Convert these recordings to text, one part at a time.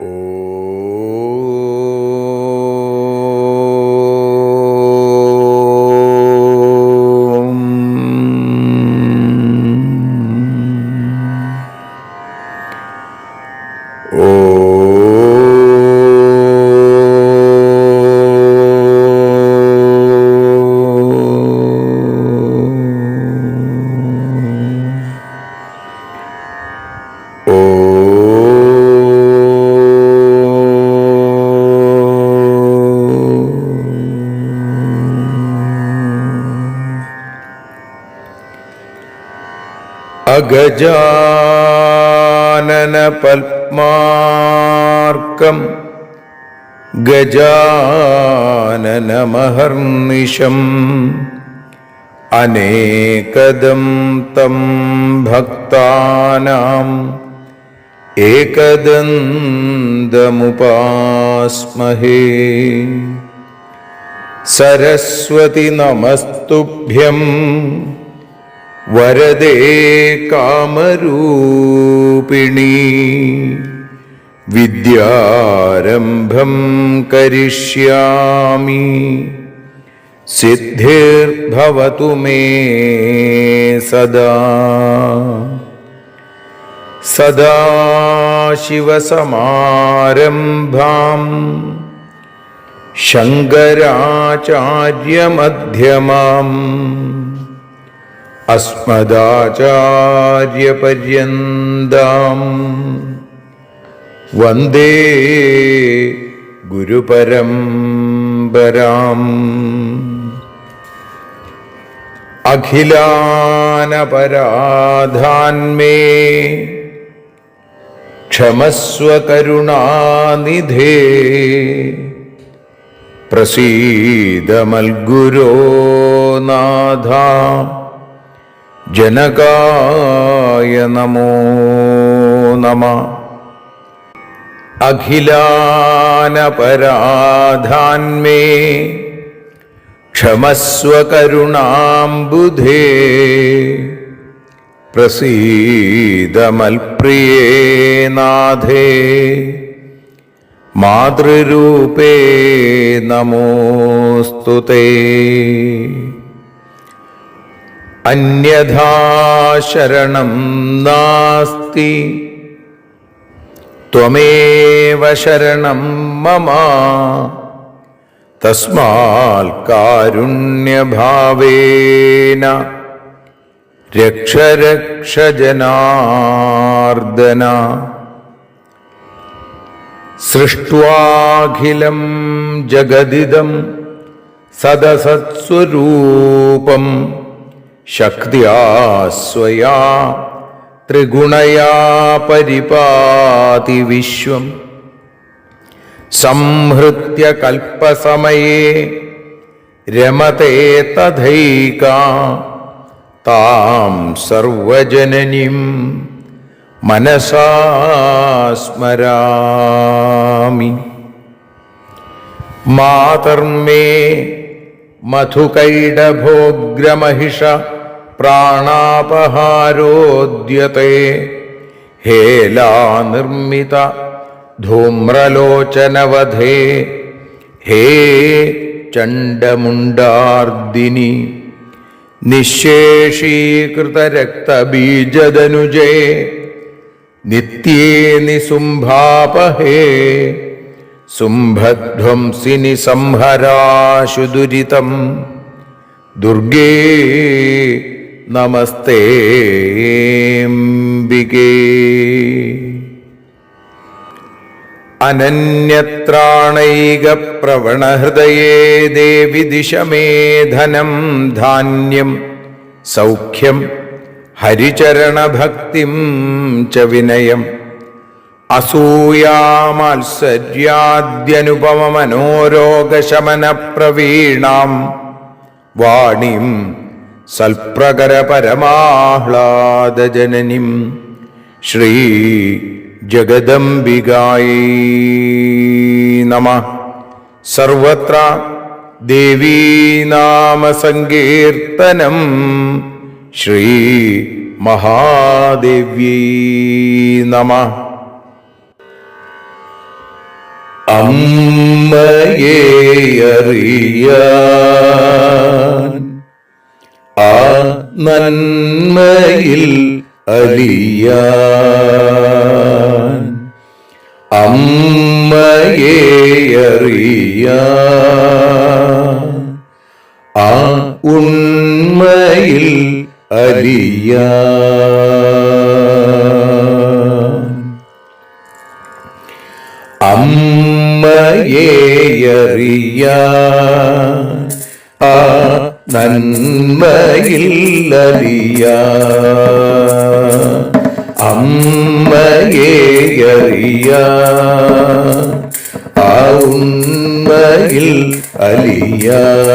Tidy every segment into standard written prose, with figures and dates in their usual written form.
അഗജാനന പത്മാർക്കം ഗജാനനമഹർനിശം അനേകദം തം ഭക്താനാം ഏകദന്തമുപാസ്മഹേ. സരസ്വതി നമസ്തുഭ്യം വരദേ കാമരൂപിണി. വിദ്യാരംഭം കരിഷ്യാമി സിദ്ധിർഭവതു മേ സദാ. സദാശിവസമാരംഭാം ശങ്കരാചാര്യമധ്യമാം അസ്മദാചാര്യപര്യന്താം വന്ദേ ഗുരുപരമ്പരാം. അഖിലാനപരാധാന്മേ ക്ഷമസ്വ കരുണാനിധേ. പ്രസീദ മൽഗുരോ നാഥ ജനകായ നമോ നമഃ. അഖിലാനപരാധാന്മേ ക്ഷമസ്വ കരുണാംബുധേ. പ്രസീദ മൽപ്രിയേ നാഥേ മാതൃരൂപേ നമോസ്തുതേ. അന്യഥാ ശരണം നാസ്തി ത്വമേവ ശരണം മമ. തസ്മാൽ കാരുണ്യഭാവേന രക്ഷ രക്ഷ ജനാർദ്ദന. സൃഷ്ട്വാഖിലം ജഗദിദം സദസത്സ്വരൂപം ശക്ത്യാ സ്വയാ ത്രിഗുണയാ പരിപാതി വിശ്വം. സംഹൃത്യ കൽപ്പസമയേ രമതേ തഥൈകാ താം സർവജനനീം മനസാ സ്മരാമി. മാതർമേ മധുകൈടഭോഗ്രമഹിഷ പ്രാണാപഹാരോദ്യത്തെ. ഹേലാനിർമ്മിത ധൂമ്രലോചനവധേ. ഹേ ചണ്ഡമുണ്ഡാർദിനി നിശേഷീകൃതരക്തബീജദനുജേ. നിത്യേ നിസുംഭാപഹേ സുംഭധ്വംസിനി സംഹരാശു ദുരിതം. ദുർഗേ നമസ്തേംബികേ. അനന്യത്രാണൈകപ്രവണഹൃദയേ ദേവി ദിശ മേ ധനം ധാന്യം സൗഖ്യം ഹരിചരണഭക്തിം ച വിനയം. അസൂയാമാത്സര്യാദ്യനുപമമനോരോഗശമനപ്രവീണാം വാണിം സൽപ്രകരപരമാഹ്ലാദജനനിം ശ്രീ ജഗദംബികായൈ നമഃ. സർവത്ര ദേവീനാമസങ്കീർത്തനം ശ്രീ മഹാദേവ്യൈ നമഃ. അമ്മയെ അറിയാൻ ആ നന്മയിൽ അലിയാൻ അമ്മയെ അറിയാൻ ആ ഉണ്മയിൽ അലിയാൻ അമ്മയെ അറിയാൻ ആ നന്മയിൽ അലിയാൻ അമ്മയെ അറിയാൻ ആ ഉണ്മയിൽ അലിയാൻ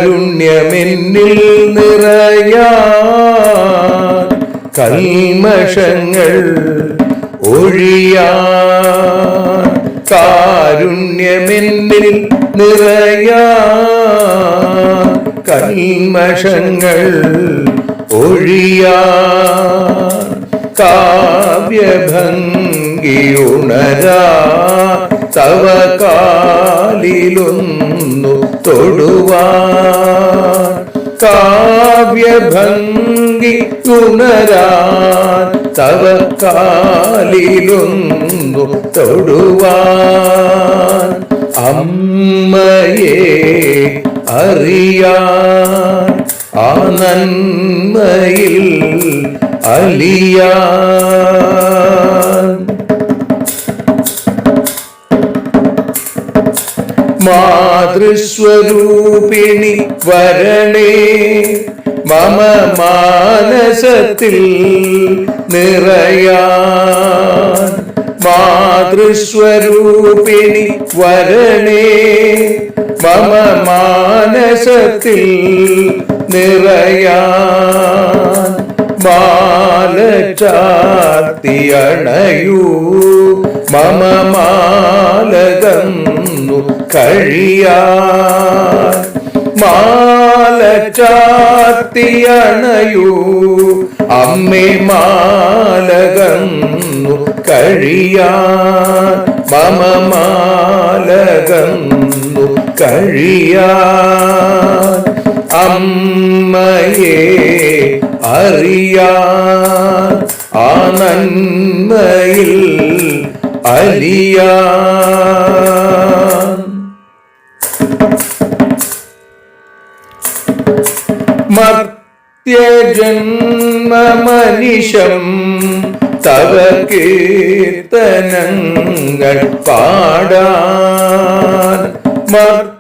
കാരുണ്യമെന്നിൽ നിറയാൻ കൽമഷങ്ങൾ ഒഴിയാൻ കാരുണ്യമെന്നിൽ നിറയാൻ കൽമഷങ്ങൾ ഒഴിയാൻ കാവ്യഭംഗി ഉണരാ തവ കാലിലൊന്നു തൊടുവാൻ കാവ്യഭംഗി ഉണരാൻ തവ കാലിലൊന്നു തൊടുവാൻ അമ്മയെ അറിയാൻ ആ നന്മയിൽ അലിയാൻ മാതൃസ്വരൂപിണി വരണേ മമ മാനസത്തിൽ നിറയാൻ മാതൃസ്വരൂപിണി വരണേ മമ മാനസത്തിൽ നിറയാൻ മാല ചാർത്തിയണയൂ മമ മാലകന്നു കഴിയാൻ മാല ചാർത്തിയണയൂ അമ്മേ മാലകന്നു കഴിയാൻ മമ മാലകന്നു കഴിയാൻ അമ്മയെ അറിയാൻ ആ നന്മയിൽ അലിയാൻ മർത്യജന്മമനിശം തവ കീർത്തനങ്ങൾ പാടാൻ മർത്യജന്മമനിശം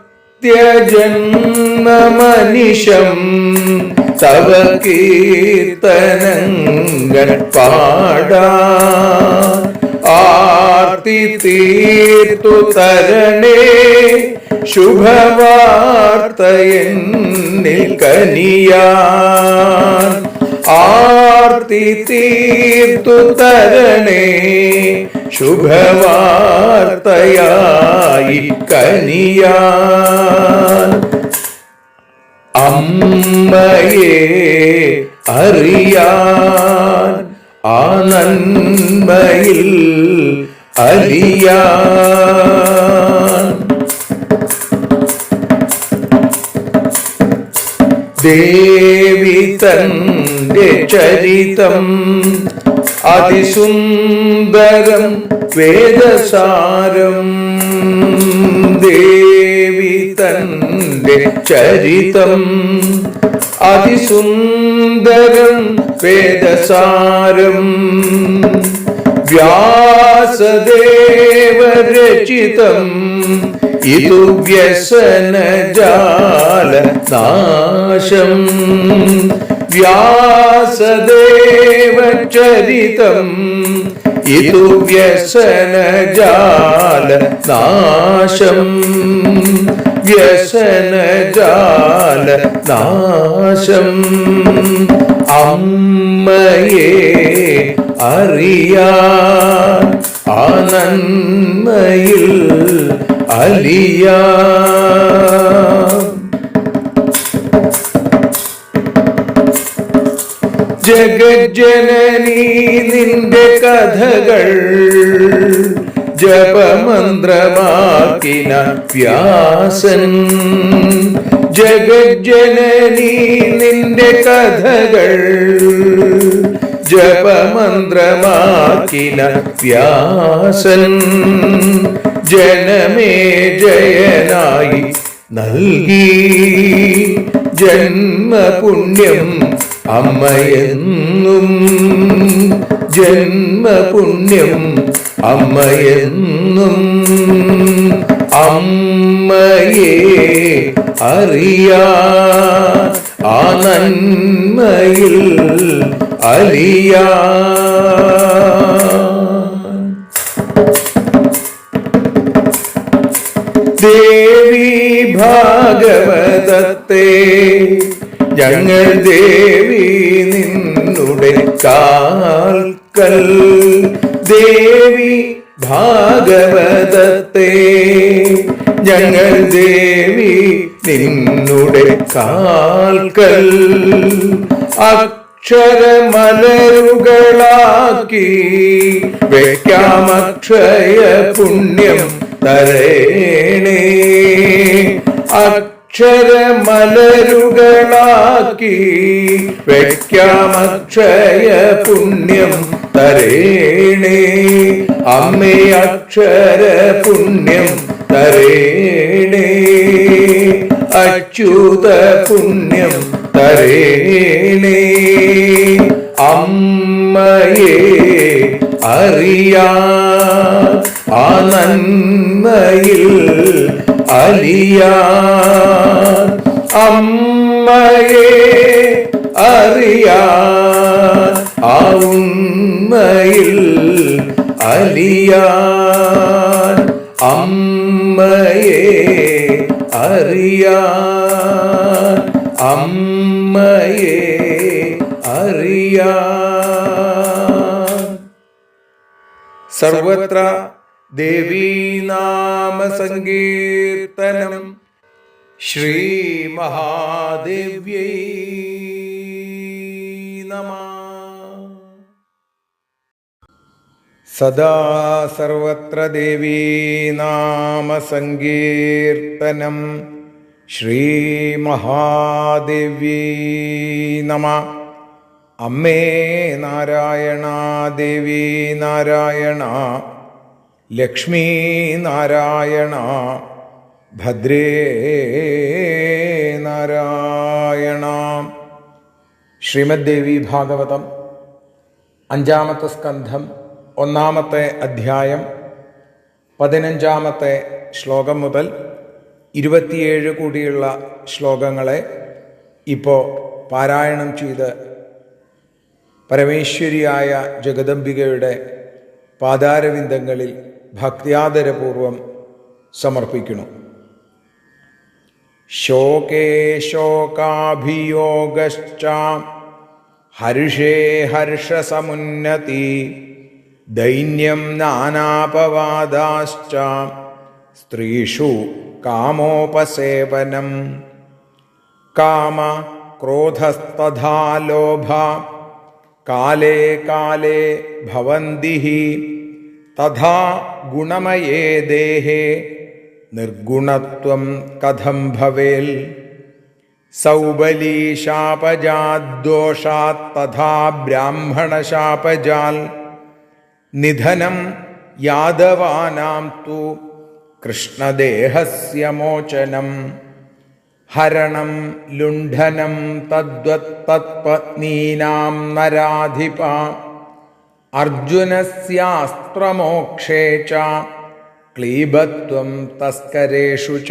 തവ കീർത്തനങ്ങൾ പാടാൻ ആർത്തി തീർത്തു തരണേ ശുഭവാർത്തയെന്നിൽ കനിയാൻ ആർത്തി തീർത്തു തരണേ ശുഭവാർത്തയായി കനിയാൻ അമ്മയെ അറിയാൻ ആ നന്മയിൽ അലിയാൻ ദേവി തന്റെ ചരിതം അതിസുന്ദരം വേദസാരം ദേവി തന്റെ ചരിതം അതിസുന്ദരം വേദസാരം വ്യാസദേവരചിതം ഇതു വ്യസനജാല നാശം വ്യാസദേവചരിതം ഇതു വ്യസനജാല നാശം വ്യസനജാല നാശം അമ്മയെ അറിയാൻ ആ നന്മയിൽ അലിയാൻ ജഗജ്ജനനീ നിന്റെ കഥകൾ ജപമന്ത്രമാക്കിന വ്യാസൻ. ജഗജ്ജനനീ നിന്റെ കഥകൾ ജപമന്ത്രമാക്കിന വ്യാസൻ. ജനമേ ജയനായി നൽകി ജന്മപുണ്യം അമ്മയെന്നും. ജന്മപുണ്യം അമ്മയെന്നും. അമ്മയെ അറിയാ ആ നന്മയിൽ അലിയാ. ദേവി ഭാഗവതത്തെ ഞങ്ങൾ ദേവി നിന്നുടെ കാൽക്കൽ. ദേവി ഭാഗവതത്തെ ഞങ്ങൾ ദേവി നിന്നുടെ കാൽക്കൽ. അക്ഷരമലരുകളാക്കി വെക്കാമക്ഷയ പുണ്യം തരേണേ. അക്ഷരമലരുകളാക്കി വെക്കാമക്ഷയ പുണ്യം തരേണേ. അമ്മേ അക്ഷര പുണ്യം തരേണേ. അച്യുത പുണ്യം തരേണേ. അമ്മയെ അറിയാ ആ നന്മയിൽ അലിയാ. അമ്മയെ അറിയാ ആ ഉണ്മയിൽ അലിയാ. അമ്മയെ അറിയാ. അമ്മയെ അറിയാ. സർവത്ര ദേവീനാമ സങ്കീർത്തനം. ശ്രീ മഹാദേവ്യൈ നമഃ. സദാ സർവത്ര ദേവീനാമ സങ്കീർത്തനം. ശ്രീ മഹാദേവ്യൈ നമഃ. അമ്മേ നാരായണ, ദേവി നാരായണ, ലക്ഷ്മി നാരായണ, ഭദ്രേ നാരായണ. ശ്രീമദ് ദേവി ഭാഗവതം 5-ാമത്തെ സ്കന്ധം 1-ാമത്തെ അധ്യായം 15-ാമത്തെ ശ്ലോകം മുതൽ 27 കൂടിയുള്ള ശ്ലോകങ്ങളെ ഇപ്പോൾ പാരായണം ചെയ്ത് പരമേശ്വരിയായ ജഗദംബികയുടെ പാദാരവിന്ദങ്ങളിൽ ഭക്ത്യാദരപൂർവം സമർപ്പിക്കുന്നു. ശോകേ ശോകാഭിയോഗശ്ച ഹർഷേ ഹർഷസമുന്നതി ദൈന്യം നാനാപവാദാശ്ച സ്ത്രീഷു കാമോപസേവനം. കാമ ക്രോധസ്തഥാ ലോഭ കാലേ കാലേ ഭവന്തി തഥാ ഗുണമയേ ദേഹേ നിർഗുണത്വം കഥം ഭവേൽ. സൗബലീശാപജാദ്ദോഷാത് തഥാ ബ്രാഹ്മണശാപജാൽ നിധനം യാദവാനാം തു കൃഷ്ണദേഹസ്യ മോചനം. ഹരണം ലുണ്ഠനം തദ്വത് തത്പത്നീനാം നരാധിപ. അർജുനസ്യാസ്ത്രമോക്ഷേ ച ക്ലീബത്വം തസ്കരേഷു ച.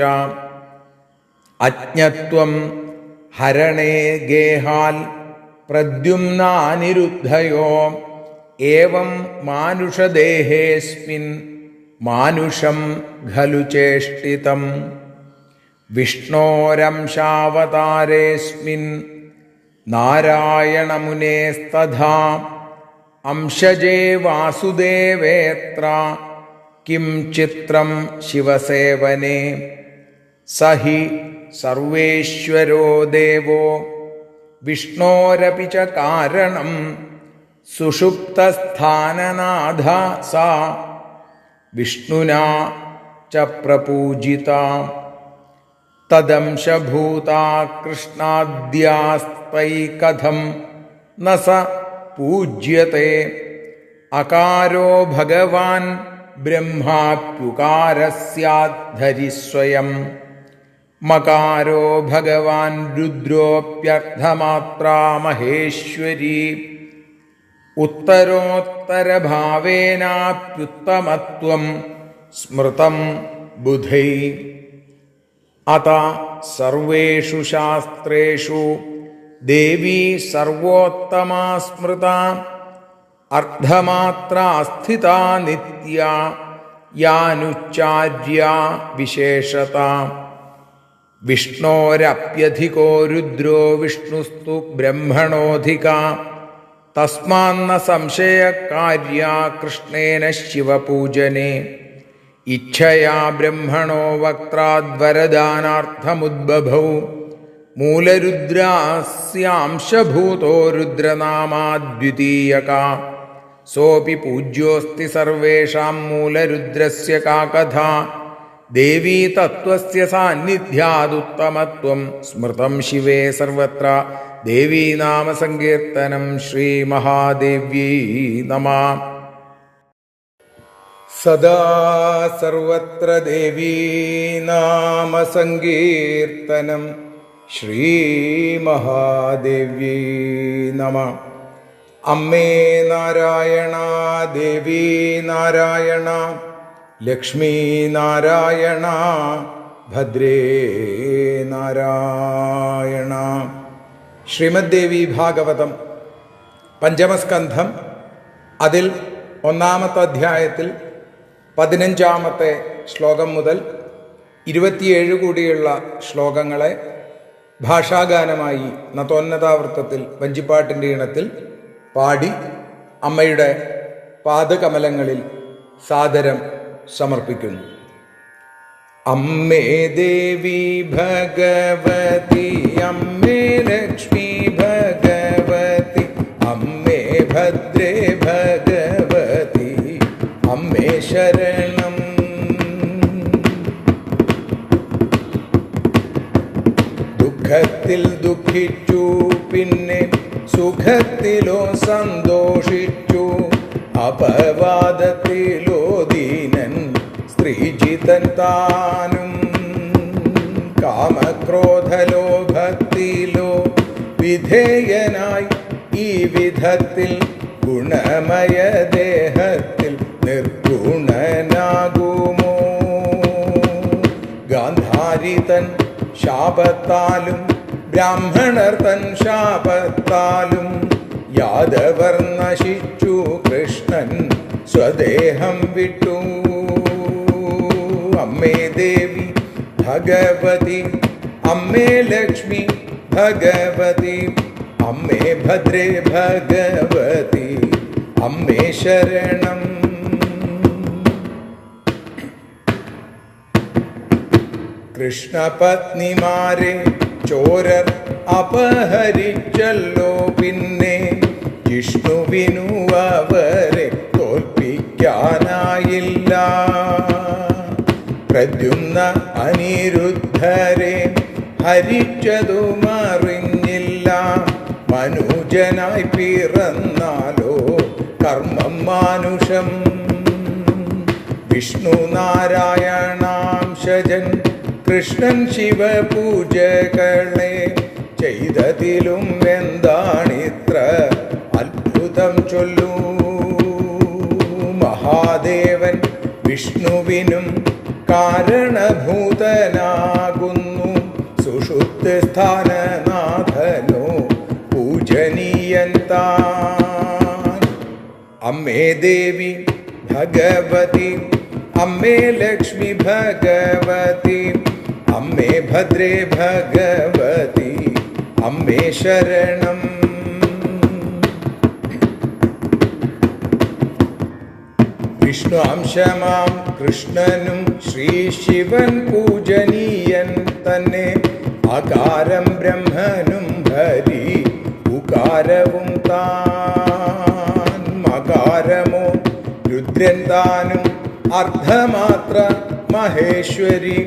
അജ്ഞത്വം ഹരണേ ഗേഹാൽ പ്രദ്യുമ്നാനിരുദ്ധയോ. ഏവം മാനുഷദേഹേസ്മിൻ മാനുഷം ഖലു ചേഷ്ടിതം. വിഷ്ണോരംശാവതാരേസ്മിൻ നാരായണമുനേസ്തഥാ. അംശജേ വാസുദേവേത്ര കിം ചിത്രം ശിവസേവനേ. സഹി സർവേശ്വരോ ദേവോ വിഷ്ണോരപി ച കാരണം സുഷുപ്തസ്ഥാനനാഥ സാ വിഷ്ണുനാ ച പ്രപൂജിത തദംശഭൂതാ കൃഷ്ണാദ്യാസ്തൈ കഥം ന സ പൂജ്യത്തെ അകാരോ ഭഗവാൻ ബ്രഹ്മാപ്യുകാരസ്യാദ്ധരി സ്വയം മകാരോ ഭഗവാൻ രുദ്രോപ്യർത്ഥമാത്രാ മഹേശ്വരി ഉത്തരോത്തരഭാവേനാപ്യുത്തമത്വം സ്മൃതം ബുധൈ അത സർവേഷു ശാസ്ത്രേഷു ദേവീ സർവോത്തമാ സ്മൃതാ അർദ്ധമാത്രാ സ്ഥിതാ നിത്യാ യാനുച്ചാര്യാ വിശേഷത വിഷ്ണോരപ്യധികോ രുദ്രോ വിഷ്ണുസ്തു ബ്രഹ്മണോധിക തസ്മാന്ന സംശയകാര്യാ കൃഷ്ണേന ശിവപൂജനേ ഇച്ഛയാ ബ്രഹ്മണോ വക്ത്രാദ്വരദാനാർത്ഥമുദ്ബഭൗ മൂലരുദ്രാസ്യാംശഭൂതോ രുദ്രനാമാദ്വിതീയക സോപി പൂജ്യോസ്തി സർവേഷാം മൂലരുദ്രസ്യ കാ കഥാ ദേവീ തത്വസ്യ സാന്നിധ്യാദുത്തമത്വം സ്മൃതം ശിവേ സർവത്ര ദേവീ നാമ സങ്കീർത്തനം ശ്രീ മഹാദേവ്യൈ നമഃ. സദാ സർവത്ര ദേവീ നാമ സങ്കീർത്തനം ശ്രീ മഹാദേവ്യൈ നമഃ. അമ്മേ നാരായണ, ദേവീ നാരായണ, ലക്ഷ്മീ നാരായണ, ഭദ്രേ നാരായണ. ശ്രീമദ് ദേവി ഭാഗവതം പഞ്ചമസ്കന്ധം, അതിൽ ഒന്നാമത്തെ അധ്യായത്തിൽ 15-ാമത്തെ ശ്ലോകം മുതൽ 27 കൂടിയുള്ള ശ്ലോകങ്ങളെ ഭാഷാഗാനമായി നതോന്നതാവൃത്തത്തിൽ വഞ്ചിപ്പാട്ടിൻ്റെ ഈണത്തിൽ പാടി അമ്മയുടെ പാദകമലങ്ങളിൽ സാദരം സമർപ്പിക്കുന്നു. അമ്മേ ദേവി ഭഗവതി, അമ്മേ ലക്ഷ്മി ഭഗവതി, അമ്മേ ഭദ്രേ ഭഗവതി, അമ്മേ ശരണം. ദുഃഖത്തിൽ ദുഃഖിച്ചു, പിന്നെ സുഖത്തിലോ സന്തോഷിച്ചു, അപവാദത്തിലോ ദീനൻ സ്ത്രീജിതൻ താനും, കാമക്രോധലോഭത്തിലോ വിധേയനായി ഈ വിധത്തിൽ ഗുണമയ ദേഹത്തിൽ നിർഗുണനാകുമോ? ഗാന്ധാരി തൻ ശാപത്താലും ബ്രാഹ്മണർ തൻ ശാപത്താലും യാദവർ നശിച്ചു, കൃഷ്ണൻ സ്വദേഹം വിട്ടു. അമ്മേ ദേവി ഭഗവതി, അമ്മേ ലക്ഷ്മി ഭഗവതി, അമ്മേ ഭദ്രേ ഭഗവതി, അമ്മേ ശരണം. കൃഷ്ണപത്നിമാരെ ചോരർ അപഹരിച്ചല്ലോ, പിന്നെ ജിഷ്ണുവിനു അവരെ തോൽപ്പിക്കാനായില്ല. പ്രദ്യുമ്ന അനിരുദ്ധരെ ഹരിച്ചതുമറിഞ്ഞില്ല. മനുജനായി പിറന്നാലോ കർമ്മം മാനുഷം. വിഷ്ണു നാരായണാംശജൻ കൃഷ്ണൻ ശിവപൂജകളെ ചെയ്തതിലും എന്താണിത്ര അത്ഭുതം ചൊല്ലൂ. മഹാദേവൻ വിഷ്ണുവിനും കാരണഭൂതനാകുന്നു. സുഷുപ്ത സ്ഥാനനാഥനോ പൂജനീയൻ താൻ. അമ്മേ ദേവി ഭഗവതി, അമ്മേ ലക്ഷ്മി ഭഗവതി, അമ്മേ ഭദ്രേ ഭഗവതി, അമ്മേ ശരണം. വിഷ്ണു അംശമാം കൃഷ്ണനും ശ്രീ ശിവൻ പൂജനീയൻ തന്നെ. ആകാരം ബ്രഹ്മനും ഹരി ഇകാരവും താൻ മകാരമോ രുദ്രൻ താനും അർദ്ധമാത്ര മഹേശ്വരി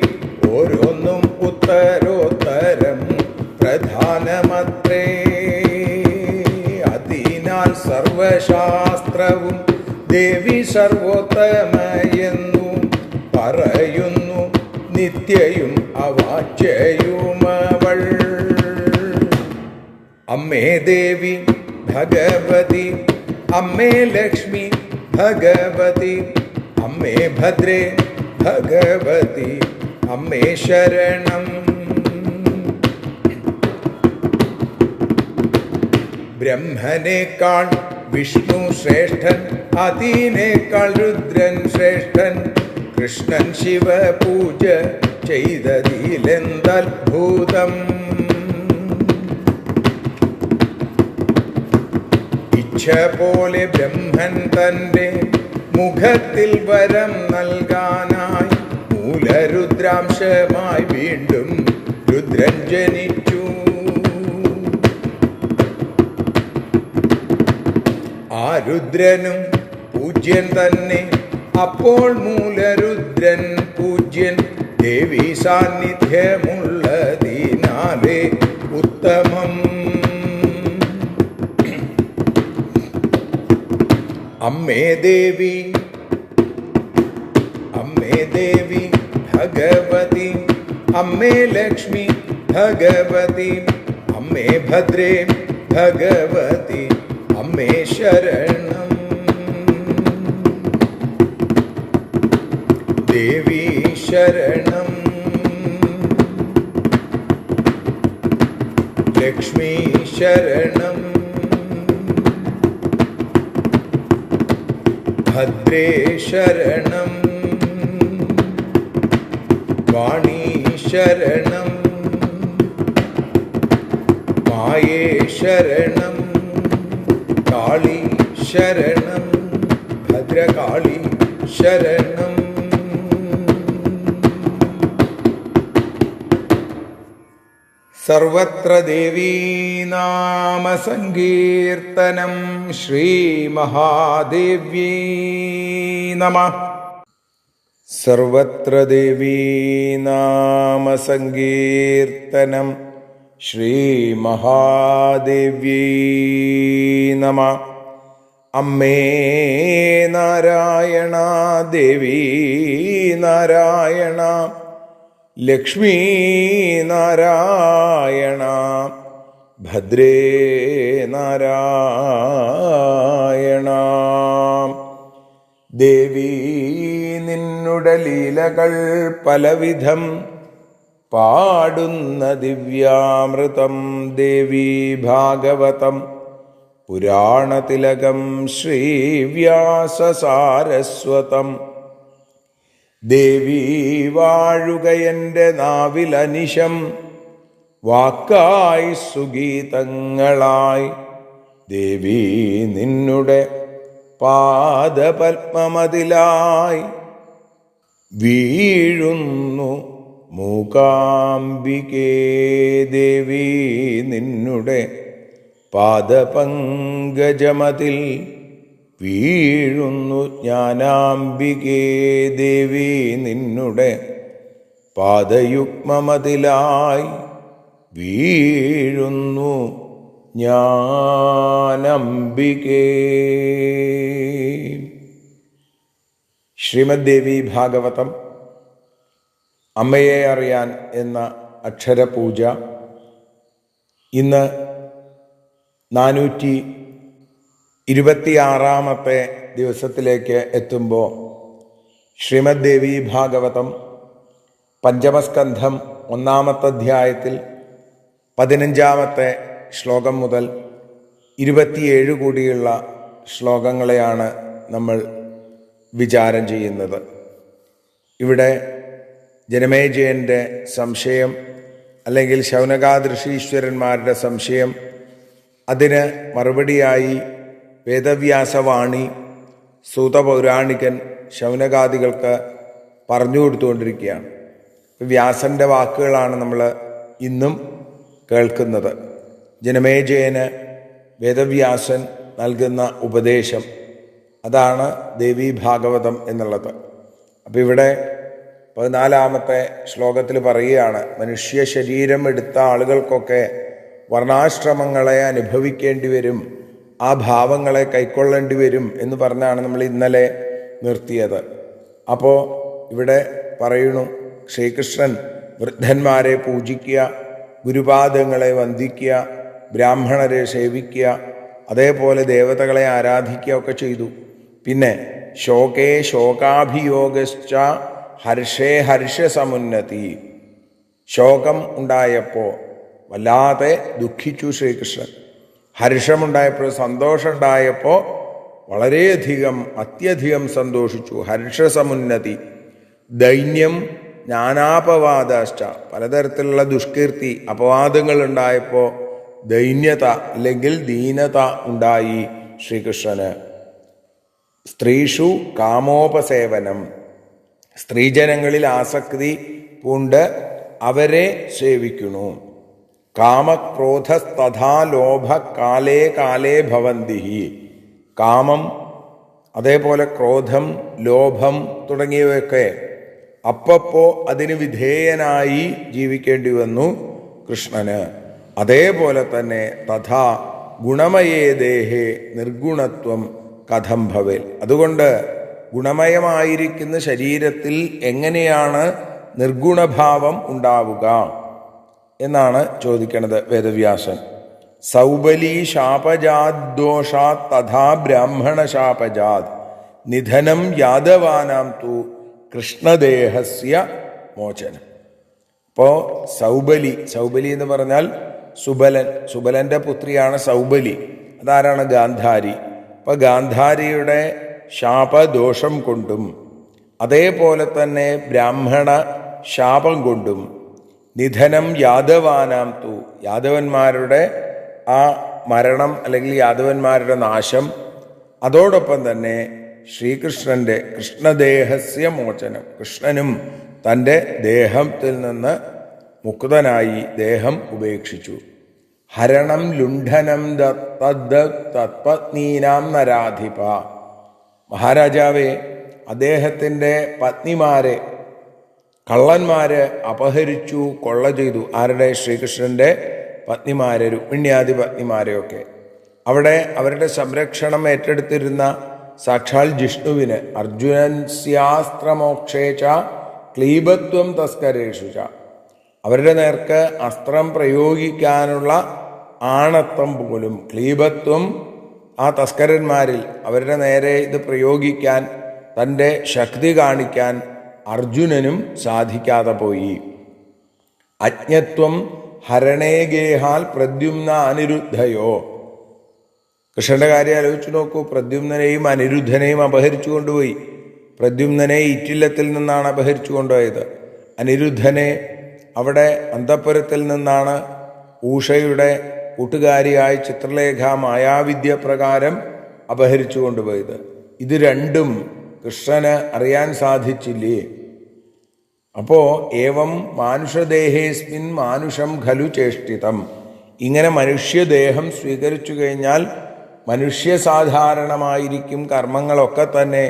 ഓരോന്നും ഉത്തരോത്തരം പ്രധാനമത്രേ. അതിനാൽ സർവശാസ്ത്രവും ദേവി സർവോത്തമയെന്നു പറയുന്നു നിത്യയും അവാച്യയുമവൾ. അമ്മേ ദേവി ഭഗവതി, അമ്മേ ലക്ഷ്മി ഭഗവതി, അമ്മേ ഭദ്രേ ഭഗവതി, അമ്മേ ശരണം. ബ്രഹ്മനേക്കാൾ വിഷ്ണു ശ്രേഷ്ഠൻ, അതിനേക്കാൾ രുദ്രൻ ശ്രേഷ്ഠൻ. കൃഷ്ണൻ ശിവ പൂജ ചെയ്തതിലെന്തത്ഭുതം. ഇച്ഛ പോലെ ബ്രഹ്മൻ തന്റെ മുഖത്തിൽ വരം നൽകാനായി മൂലരുദ്രാംശമായി വീണ്ടും രുദ്രൻ ജനിച്ചു. ആ രുദ്രനും പൂജ്യൻ തന്നെ. അപ്പോൾ മൂലരുദ്രൻ പൂജ്യൻ. ദേവി സാന്നിധ്യമുള്ളതിനാലേ ഉത്തമം. അമ്മേ ദേവി, അമ്മേ ദേവി ഭഗവതി, അമ്മേ ലക്ഷ്മി ഭഗവതി, അമ്മേ ഭദ്രേ ഭഗവതി, അമ്മേ ശരണം. ദേവി ശരണം. ലക്ഷ്മി ശരണം. ഭദ്രേ ശരണം. വാണി ശരണം. മായേ ശരണം. കാളി ശരണം. ഭദ്രകാളി ശരണം. സർവത്ര ദേവീനാമസങ്കീർത്തനം. ശ്രീമഹാദേവ്യൈ നമഃ. സർവത്ര ദേവീനാമസങ്കീർത്തനം. ശ്രീമഹാദേവ്യൈ നമഃ. അമ്മേ നാരായണ, ദേവി നാരായണ, ലക്ഷ്മീ നാരായണ, ഭദ്രേ നാരായണ. ദേവി നിന്നുടെ ലീലകൾ പലവിധം പാടുന്ന ദിവ്യാമൃതം. ദേവി ഭാഗവതം പുരാണതിലകം ശ്രീവ്യാസസാരസ്വതം. ദേവി വാഴുകയെൻ്റെ നാവിലനിശം വാക്കായി സുഗീതങ്ങളായി. ദേവി നിന്നുടെ പാദപത്മമതിലായി വീഴുന്നു മൂകാംബികേ. ദേവി നിന്നുടെ പാദപങ്കജമതിൽ വീഴുന്നു ജ്ഞാനാംബികേ. ദേവി നിന്നുടെ പാദയുഗ്മമതിലായി വീഴുന്നു ജ്ഞാനാംബികേ. ശ്രീമദ് ദേവി ഭാഗവതം അമ്മയെ അറിയാൻ എന്ന അക്ഷരപൂജ ഇന്ന് 426 ദിവസത്തിലേക്ക് എത്തുമ്പോൾ ശ്രീമദ് ദേവി ഭാഗവതം പഞ്ചമസ്കന്ധം 1-ാമത്തെ അധ്യായത്തിൽ 15-ാമത്തെ ശ്ലോകം മുതൽ 27 കൂടിയുള്ള ശ്ലോകങ്ങളെയാണ് നമ്മൾ വിചാരം ചെയ്യുന്നത്. ഇവിടെ ജനമേജയൻ്റെ സംശയം അല്ലെങ്കിൽ ശൗനകാദൃശീശ്വരന്മാരുടെ സംശയം, അതിന് മറുപടിയായി വേദവ്യാസവാണി സൂതപൗരാണികൻ ശൗനകാദികൾക്ക് പറഞ്ഞു കൊടുത്തുകൊണ്ടിരിക്കുകയാണ്. വ്യാസൻ്റെ വാക്കുകളാണ് നമ്മൾ ഇന്നും കേൾക്കുന്നത്. ജനമേജയന് വേദവ്യാസൻ നൽകുന്ന ഉപദേശം. അതാണ് ദേവീ ഭാഗവതം എന്നുള്ളത്. അപ്പം ഇവിടെ 14-ാമത്തെ ശ്ലോകത്തിൽ പറയുകയാണ്, മനുഷ്യ ശരീരം എടുത്ത ആളുകൾക്കൊക്കെ വർണ്ണാശ്രമങ്ങളെ അനുഭവിക്കേണ്ടി വരും, ആ ഭാവങ്ങളെ കൈക്കൊള്ളേണ്ടി വരും എന്ന് പറഞ്ഞാണ് നമ്മൾ ഇന്നലെ നിർത്തിയത്. അപ്പോൾ ഇവിടെ പറയുന്നു, ശ്രീകൃഷ്ണൻ വൃദ്ധന്മാരെ പൂജിക്കുക, ഗുരുപാദങ്ങളെ വന്ദിക്കുക, ബ്രാഹ്മണരെ സേവിക്കുക, അതേപോലെ ദേവതകളെ ആരാധിക്കുക ഒക്കെ ചെയ്തു. പിന്നെ ശോകേ ശോകാഭിയോഗശ്ച ഹർഷേ ഹർഷസമുന്നതി, ശോകം ഉണ്ടായപ്പോൾ വല്ലാതെ ദുഃഖിച്ചു ശ്രീകൃഷ്ണൻ. ഹർഷമുണ്ടായപ്പോൾ, സന്തോഷമുണ്ടായപ്പോൾ വളരെയധികം അത്യധികം സന്തോഷിച്ചു. ഹർഷസമുന്നതി. ദൈന്യം ജ്ഞാനാപവാദാശ്ച, പലതരത്തിലുള്ള ദുഷ്കീർത്തി അപവാദങ്ങൾ ഉണ്ടായപ്പോൾ ദൈന്യത അല്ലെങ്കിൽ ദീനത ഉണ്ടായി ശ്രീകൃഷ്ണന്. സ്ത്രീഷു കാമോപസേവനം, സ്ത്രീജനങ്ങളിൽ ആസക്തി പൂണ്ട് അവരെ സേവിക്കുന്നു. കാമക്രോധസ്തഥാ ലോഭ കാലേ കാലേ ഭവന്തി, കാമം അതേപോലെ ക്രോധം ലോഭം തുടങ്ങിയവയൊക്കെ അപ്പപ്പോ അതിന് വിധേയനായി ജീവിക്കേണ്ടി വന്നു കൃഷ്ണന്. അതേപോലെ തന്നെ തഥാ ഗുണമയേ ദേഹേ നിർഗുണത്വം കഥം ഭവേൽ, അതുകൊണ്ട് ഗുണമയമായിരിക്കുന്ന ശരീരത്തിൽ എങ്ങനെയാണ് നിർഗുണഭാവം ഉണ്ടാവുക എന്നാണ് ചോദിക്കണത് വേദവ്യാസൻ. സൗബലി ശാപജാദോഷാത് തഥാ ബ്രാഹ്മണ ശാപജാത് നിധനം യാദവാനാം തു കൃഷ്ണദേഹസ്യ മോചനം. അപ്പോൾ സൗബലി, സൗബലി എന്ന് പറഞ്ഞാൽ സുബലൻ, സുബലന്റെ പുത്രിയാണ് സൗബലി. അതാരാണ്? ഗാന്ധാരി. അപ്പോൾ ഗാന്ധാരിയുടെ ശാപദോഷം കൊണ്ടും അതേപോലെ തന്നെ ബ്രാഹ്മണ ശാപം കൊണ്ടും നിധനം യാദവാനാം തു, യാദവന്മാരുടെ ആ മരണം അല്ലെങ്കിൽ യാദവന്മാരുടെ നാശം, അതോടൊപ്പം തന്നെ ശ്രീകൃഷ്ണന്റെ കൃഷ്ണദേഹസ്യ മോചനം, കൃഷ്ണനും തൻ്റെ ദേഹത്തിൽ നിന്ന് മുക്തനായി ദേഹം ഉപേക്ഷിച്ചു. ഹരണം ലുണ്ഠനം തത്പത്നീനാം നരാധിപ, മഹാരാജാവെ അദ്ദേഹത്തിൻ്റെ പത്നിമാരെ കള്ളന്മാര് അപഹരിച്ചു, കൊള്ള ചെയ്തു. ആരുടെ? ശ്രീകൃഷ്ണന്റെ പത്നിമാരെ, രുക്മിണ്യാദി പത്നിമാരെയൊക്കെ. അവിടെ അവരുടെ സംരക്ഷണം ഏറ്റെടുത്തിരുന്ന സാക്ഷാൽ ജിഷ്ണുവിന് അർജുനൻ സ്യാസ്ത്രമോക്ഷേച ക്ലീബത്വം തസ്കരേഷുച, അവരുടെ നേർക്ക് അസ്ത്രം പ്രയോഗിക്കാനുള്ള ആണത്വം പോലും, ക്ലീബത്വം ആ തസ്കരന്മാരിൽ അവരുടെ നേരെ ഇത് പ്രയോഗിക്കാൻ, തൻ്റെ ശക്തി കാണിക്കാൻ അർജുനനും സാധിക്കാതെ പോയി. അജ്ഞത്വം ഹരണേഗേഹാൽ പ്രദ്യുമ്ന അനിരുദ്ധയോ, കൃഷ്ണന്റെ കാര്യം ആലോചിച്ചു നോക്കൂ. പ്രദ്യുമ്നെയും അനിരുദ്ധനെയും അപഹരിച്ചു കൊണ്ടുപോയി. പ്രദ്യുമ്നെ ഈറ്റില്ലത്തിൽ നിന്നാണ് അപഹരിച്ചു കൊണ്ടുപോയത്. അനിരുദ്ധനെ അവിടെ അന്തഃപുരത്തിൽ നിന്നാണ് ഊഷയുടെ കൂട്ടുകാരിയായ ചിത്രലേഖ മായാവിദ്യ പ്രകാരം അപഹരിച്ചു കൊണ്ടുപോയത്. ഇത് രണ്ടും കൃഷ്ണന് അറിയാൻ സാധിച്ചില്ലേ? അപ്പോ ഏവം മാനുഷദേഹേസ്മിൻ മാനുഷം ഖലു ചേഷ്ടിതം, ഇങ്ങനെ മനുഷ്യദേഹം സ്വീകരിച്ചു കഴിഞ്ഞാൽ മനുഷ്യ സാധാരണമായിരിക്കും കർമ്മങ്ങളൊക്കെ തന്നെ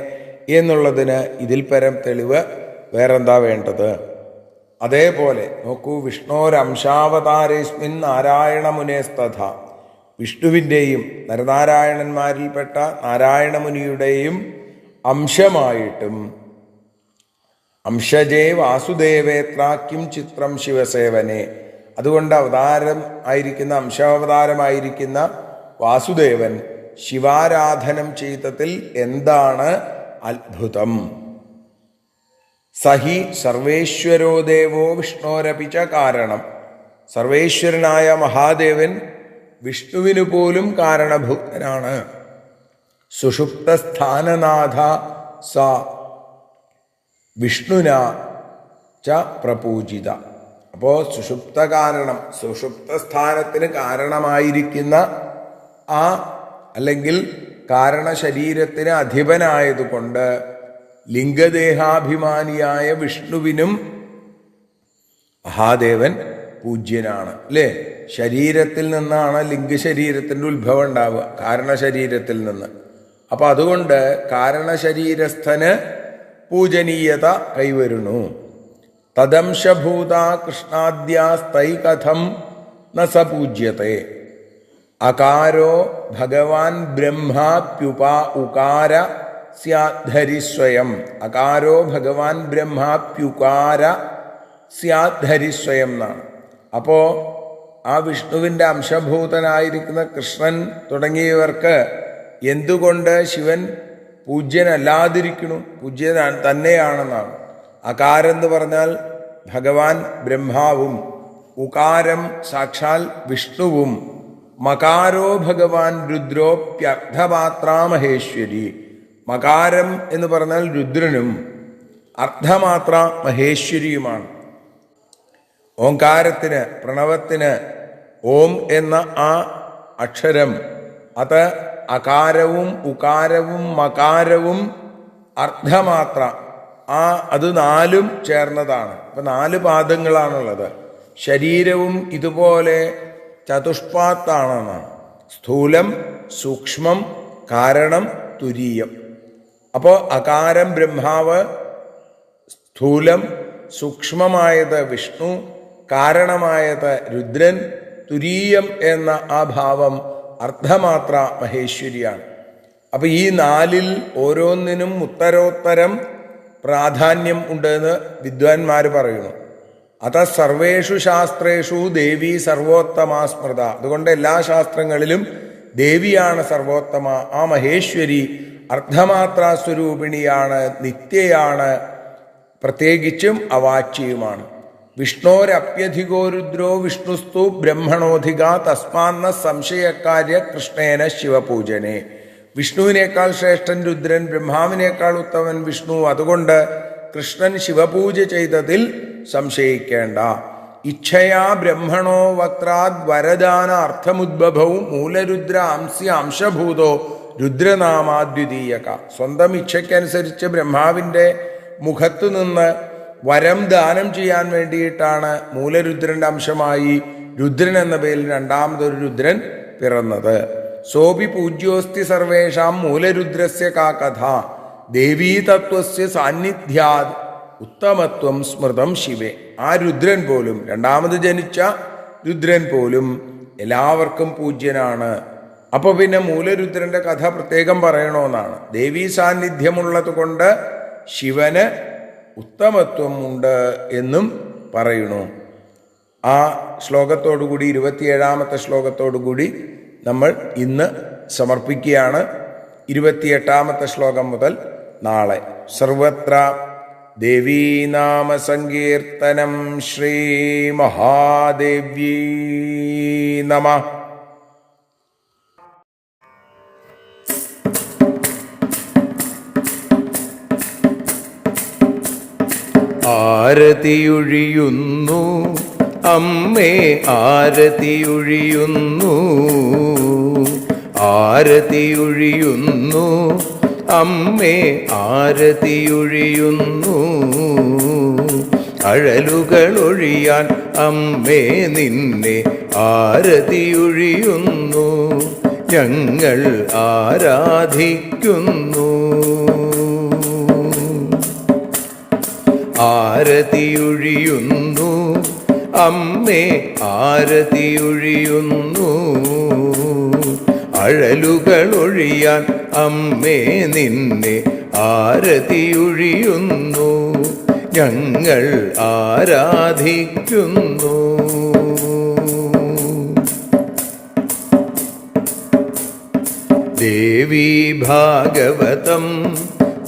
എന്നുള്ളതിന് ഇതിൽ പരം തെളിവ് വേറെന്താ വേണ്ടത്? അതേപോലെ നോക്കൂ, വിഷ്ണോരംശാവതാരേസ്മിൻ നാരായണമുനേസ്തഥ, വിഷ്ണുവിൻ്റെയും നരനാരായണന്മാരിൽപ്പെട്ട നാരായണമുനിയുടെയും അംശമായിട്ടും അംശജേ വാസുദേവേത്രാക്യം ചിത്രം ശിവസേവനെ, അതുകൊണ്ട് അവതാരം ആയിരിക്കുന്ന അംശാവതാരമായിരിക്കുന്ന വാസുദേവൻ ശിവാരാധനം ചെയ്തതിൽ എന്താണ് അത്ഭുതം? സഹി സർവേശ്വരോ ദേവോ വിഷ്ണോരപിച്ച കാരണം, സർവേശ്വരനായ മഹാദേവൻ വിഷ്ണുവിനു പോലും കാരണഭൂതനാണ്. സുഷുപ്തസ്ഥാനനാഥ സ വിഷ്ണുന ച പ്രപൂജിത. അപ്പോൾ സുഷുപ്ത കാരണം, സുഷുപ്തസ്ഥാനത്തിന് കാരണമായിരിക്കുന്ന ആ അല്ലെങ്കിൽ കാരണശരീരത്തിന് അധിപനായതുകൊണ്ട് ലിംഗദേഹാഭിമാനിയായ വിഷ്ണുവിനും മഹാദേവൻ പൂജ്യനാണ്. അല്ലേ? ശരീരത്തിൽ നിന്നാണ് ലിംഗശരീരത്തിൻ്റെ ഉത്ഭവം ഉണ്ടാവുക, കാരണശരീരത്തിൽ നിന്ന്. അപ്പം അതുകൊണ്ട് കാരണശരീരസ്ഥന് പൂജനീയത കൈവരുന്നു. തദംശഭൂത കൃഷ്ണാദ്യാസ്തൈ കഥം ന സ പൂജ്യത്തെ. അകാരോ ഭഗവാൻ ബ്രഹ്മാപ്യുപാ ഉകാര സ്യാദ്ധരിസ്വയം. അകാരോ ഭഗവാൻ ബ്രഹ്മാപ്യുകാര സ്യാദ്ധരിസ്വയം എന്നാണ്. അപ്പോൾ ആ വിഷ്ണുവിൻ്റെ അംശഭൂതനായിരിക്കുന്ന കൃഷ്ണൻ തുടങ്ങിയവർക്ക് എന്തുകൊണ്ട് ശിവൻ പൂജ്യനല്ലാതിരിക്കണു? പൂജ്യൻ തന്നെയാണെന്നാണ്. അകാരെന്ന് പറഞ്ഞാൽ ഭഗവാൻ ബ്രഹ്മാവും, ഉകാരം സാക്ഷാൽ വിഷ്ണുവും, മകാരോ ഭഗവാൻ രുദ്രോപ്യർദ്ധമാത്രാ മഹേശ്വരി. മകാരം എന്ന് പറഞ്ഞാൽ രുദ്രനും അർദ്ധമാത്ര മഹേശ്വരിയുമാണ്. ഓംകാരത്തിന്, പ്രണവത്തിന് ഓം എന്ന ആ അക്ഷരം, അത് അകാരവും ഉകാരവും മകാരവും അർദ്ധമാത്ര, അത് നാലും ചേർന്നതാണ്. അപ്പം 4 പാദങ്ങളാണുള്ളത്. ശരീരവും ഇതുപോലെ ചതുഷ്പാത്താണെന്നാണ്. സ്ഥൂലം, സൂക്ഷ്മം, കാരണം, തുരീയം. അപ്പോൾ അകാരം ബ്രഹ്മാവ്, സ്ഥൂലം സൂക്ഷ്മമായത് വിഷ്ണു, കാരണമായത് രുദ്രൻ, തുരീയം എന്ന ആ ഭാവം അർദ്ധമാത്ര മഹേശ്വരിയാണ്. അപ്പം ഈ 4-ൽ ഓരോന്നിനും ഉത്തരോത്തരം പ്രാധാന്യം ഉണ്ടെന്ന് വിദ്വാൻമാർ പറയുന്നു. അത സർവേഷു ശാസ്ത്രേഷു ദേവി സർവോത്തമാ സ്മൃത. അതുകൊണ്ട് എല്ലാ ശാസ്ത്രങ്ങളിലും ദേവിയാണ് സർവോത്തമ. ആ മഹേശ്വരി അർദ്ധമാത്രാ സ്വരൂപിണിയാണ്, നിത്യയാണ്, പ്രത്യേകിച്ചും അവാച്യയുമാണ്. വിഷ്ണോരപ്യധികോ രുദ്രോ വിഷ്ണുസ്തു ബ്രഹ്മണോധിക തസ്മാന്ന സംശയക്കാര്യ കൃഷ്ണേന ശിവപൂജനെ. വിഷ്ണുവിനേക്കാൾ ശ്രേഷ്ഠൻ രുദ്രൻ, ബ്രഹ്മാവിനേക്കാൾ ഉത്തമൻ വിഷ്ണു. അതുകൊണ്ട് കൃഷ്ണൻ ശിവപൂജ ചെയ്തതിൽ സംശയിക്കേണ്ട. ഇച്ഛയാ ബ്രഹ്മണോ വക്രാദ് വരദാന അർത്ഥമുദ്ഭവവും മൂലരുദ്ര അംസ്യ അംശഭൂതോ രുദ്രനാമാദ്വിതീയക. സ്വന്തം ഇച്ഛയ്ക്കനുസരിച്ച് ബ്രഹ്മാവിൻ്റെ മുഖത്തു നിന്ന് വരം ദാനം ചെയ്യാൻ വേണ്ടിയിട്ടാണ് മൂലരുദ്രന്റെ അംശമായി രുദ്രൻ എന്ന പേരിൽ രണ്ടാമതൊരു രുദ്രൻ പിറന്നത്. സോപി പൂജ്യോസ്തി സർവേഷാം മൂലരുദ്രസ്യ കാ കഥ ദേവീ തത്വസ്യ സാന്നിധ്യാത് ഉത്തമത്വം സ്മൃതം ശിവേ. ആ രുദ്രൻ പോലും, രണ്ടാമത് ജനിച്ച രുദ്രൻ പോലും എല്ലാവർക്കും പൂജ്യനാണ്. അപ്പോൾ പിന്നെ മൂലരുദ്രന്റെ കഥ പ്രത്യേകം പറയണമെന്നാണ്. ദേവീ സാന്നിധ്യമുള്ളത് കൊണ്ട് ശിവന് ഉത്തമത്വം ഉണ്ട് എന്നും പറയണു. ആ ശ്ലോകത്തോടുകൂടി 27ാമത്തെ ശ്ലോകത്തോടുകൂടി നമ്മൾ ഇന്ന് സമർപ്പിക്കുകയാണ്. 28ാമത്തെ ശ്ലോകം മുതൽ നാളെ. സർവത്ര ദേവീനാമ സങ്കീർത്തനം. ശ്രീ മഹാദേവ്യൈ നമഃ. ആരതിയൊഴിയുന്നു അമ്മേ, ആരതിയൊഴിയുന്നു, ആരതിയൊഴിയുന്നു അമ്മേ, ആരതിയൊഴിയുന്നു. അഴലുകളൊഴിയാൻ അമ്മേ നിന്നെ ആരതിയൊഴിയുന്നു. ഞങ്ങൾ ആരാധിക്കുന്നു. ആരതിയൊഴിയുന്നു അമ്മേ, ആരതിയൊഴിയുന്നു. അഴലുകളൊഴിയാൻ അമ്മേ നിന്നെ ആരതിയൊഴിയുന്നു. ഞങ്ങൾ ആരാധിക്കുന്നു. ദേവി ഭാഗവതം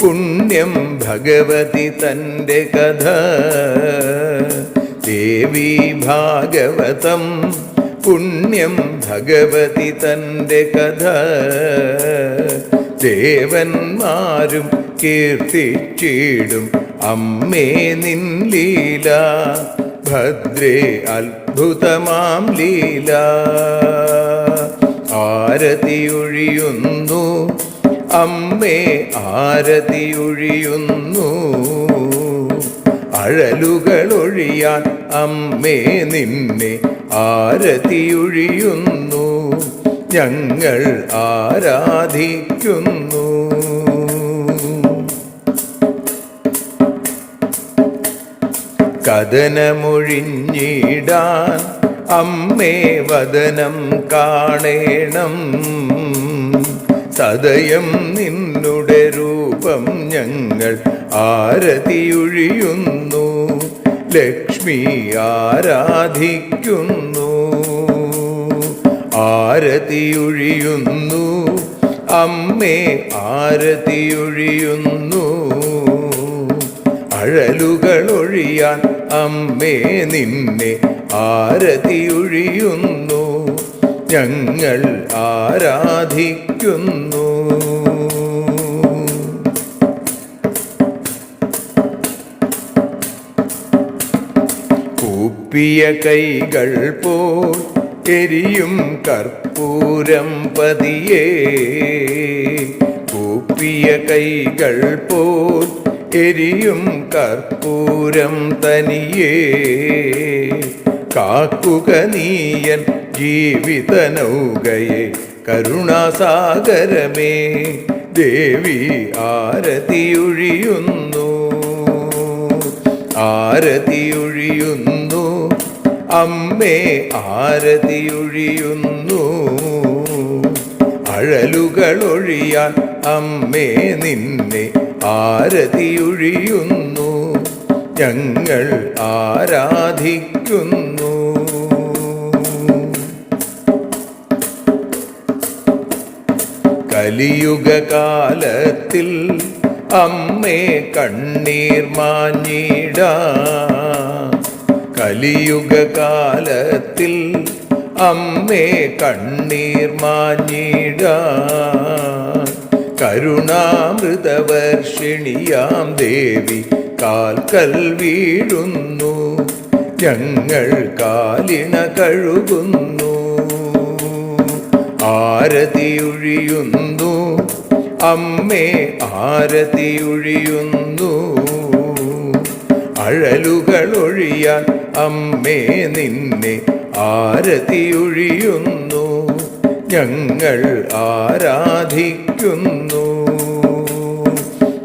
പുണ്യം ഭഗവതി തൻ്റെ കഥ. ദേവി ഭാഗവതം പുണ്യം ഭഗവതി തൻ്റെ കഥ. ദേവന്മാരും കീർത്തിച്ചിടും അമ്മേ നിൻ ലീല. ഭദ്രേ അത്ഭുതമാം ലീല. ആരതിയൊഴിയുന്നു അമ്മേ, ആരതിയൊഴിയുന്നു. അഴലുകളൊഴിയാൻ അമ്മേ നിന്നെ ആരതിയൊഴിയുന്നു, ഞങ്ങൾ ആരാധിക്കുന്നു. കഥനമൊഴിഞ്ഞിടാൻ അമ്മേ വദനം കാണേണം, സദയം നിന്നുടെ രൂപം ഞങ്ങൾ ആരതിയൊഴിയുന്നു, ലക്ഷ്മി ആരാധിക്കുന്നു. ആരതിയൊഴിയുന്നു അമ്മേ ആരതിയൊഴിയുന്നു, അഴലുകളൊഴിയാൻ അമ്മേ നിന്നെ ആരതിയൊഴിയുന്നു, ഞങ്ങൾ ആരാധിക്കുന്നു. കൂപ്പിയ കൈകൾ പോൽ എരിയും കർപ്പൂരം പതിയേ, കൂപ്പിയ കൈകൾ പോൽ എരിയും കർപ്പൂരം തനിയേ, കാക്കുക നീയൻ ജീവിത നൗകയെ കരുണാസാഗരമേ, ദേവി ആരതിയൊഴിയുന്നു. ആരതിയൊഴിയുന്നു അമ്മേ ആരതിയൊഴിയുന്നു, അഴലുകളൊഴിയാൻ അമ്മേ നിന്നെ ആരതിയൊഴിയുന്നു, ഞങ്ങൾ ആരാധിക്കുന്നു. കലിയുഗകാലത്തിൽ അമ്മേ കണ്ണീർ മാഞ്ഞിടാൻ, കലിയുഗകാലത്തിൽ അമ്മേ കണ്ണീർ മാഞ്ഞിടാൻ, കരുണാമൃതവർഷിണിയാം ദേവി കാൽക്കൽ വീഴുന്നു, ഞങ്ങൾ കാലിണ കഴുകുന്നു. ആരതിയൊഴിയുന്നു അമ്മേ ആരതിയൊഴിയുന്നു, അഴലുകളൊഴിയാൻ അമ്മേ നിന്നെ ആരതിയൊഴിയുന്നു, ഞങ്ങൾ ആരാധിക്കുന്നു.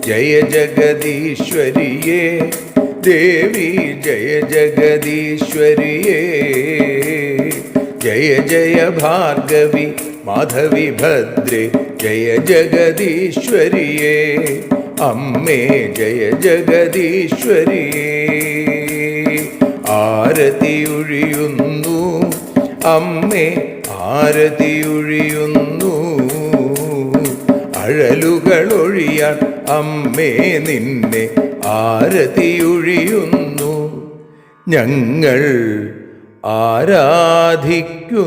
ജയ ജഗദീശ്വരിയേ ദേവി ജയ ജഗദീശ്വരിയേ, ജയ ജയ ഭാർഗവി മാധവി ഭദ്രേ ജയ ജഗദീശ്വരിയേ, അമ്മേ ജയ ജഗദീശ്വരിയേ. ആരതിയൊഴിയുന്നു അമ്മേ ആരതിയൊഴിയുന്നു, അഴലുകളൊഴിയാൻ അമ്മേ നിന്നെ ആരതിയൊഴിയുന്നു, ഞങ്ങൾ ആരാധിക്കുന്നു.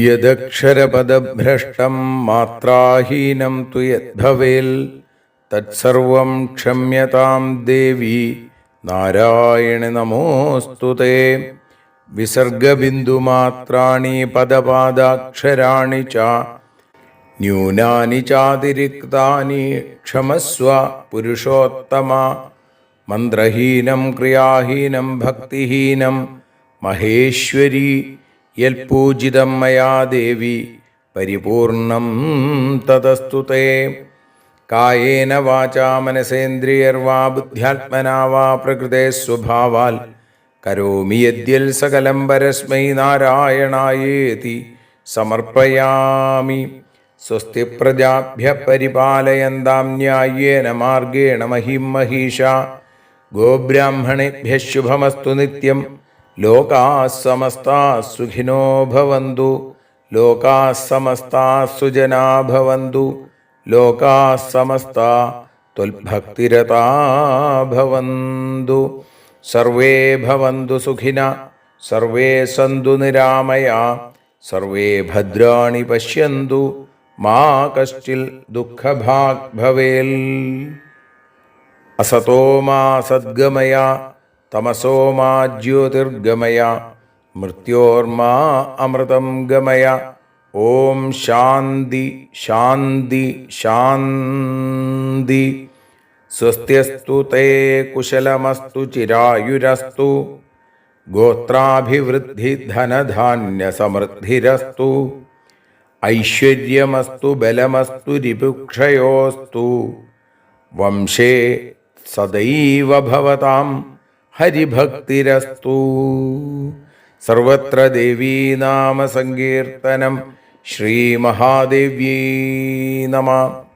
യദക്ഷരപദഭ്രഷ്ടം മാത്രാഹീനം തു യദ്ഭവേൽ തത്സർവം ക്ഷമ്യതാം ദേവി നാരായണ നമോസ്തുതേ. വിസർഗബിന്ദുമാത്രാണി പദപാദാക്ഷരാണി ച ന്യൂനാനി ചാതിരിക്താനി ക്ഷമസ്വ പുരുഷോത്തമ. മന്ത്രഹീനം ക്രിയാഹീനം ഭക്തിഹീനം മഹേശ്വരി യൽപൂജിതം മയാ ദേവി പരിപൂർണം തദസ്തു തേ. കായേന വാചാ മനസേന്ദ്രിയർവാ ബുദ്ധ്യാത്മനാ വാ പ്രകൃതേ സ്വഭാവാൽ കരോമി യദ്യൽ സകലം പരസ്മൈ നാരായണായേതി സമർപ്പയാമി. സ്വസ്തി പ്രജാഭ്യഃ പരിപാലയന്താം ന്യായേന മാർഗേണ മഹിം മഹീഷാ. ഗോബ്രാഹ്മണേഭ്യഃ ശുഭമസ്തു നിത്യം. ലോകാഃ സമസ്താഃ സുഖിനോ ഭവന്തു. ലോകാഃ സമസ്താഃ സുജനാ ഭവന്തു. ലോകാഃ സമസ്താഃ ത്വൽഭക്തിരതാ ഭവന്തു. സർവേ ഭവന്തു സുഖിനഃ. സർവേ സന്തു നിരാമയാ. സർവേ ഭദ്രാണി പശ്യന്തു. മാ കശ്ചിൽ ദുഃഖഭാഗ് ഭവേൽ. അസതോ മാ സദ്ഗമയ തമസോ മാ ജ്യോതിർഗമയ മൃത്യോർമാ അമൃതം ഗമയ. ഓം ശാന്തി ശാന്തി ശാന്തി. സ്വസ്ത്യസ്തു തേ കുശലമസ്തു ചിരായുരസ്തു ഗോത്രാഭിവൃദ്ധി ധനധാന്യസമൃദ്ധിരസ്തു ഐശ്വര്യമസ്തു ബലമസ്തു രിപുക്ഷയോസ്തു വംശേ സദൈവ ഭവതാം ഹരിഭക്തിരസ്തു. സർവത്ര ദേവീനാമസങ്കീർത്തനം. ശ്രീമഹാദേവ്യൈ നമഃ.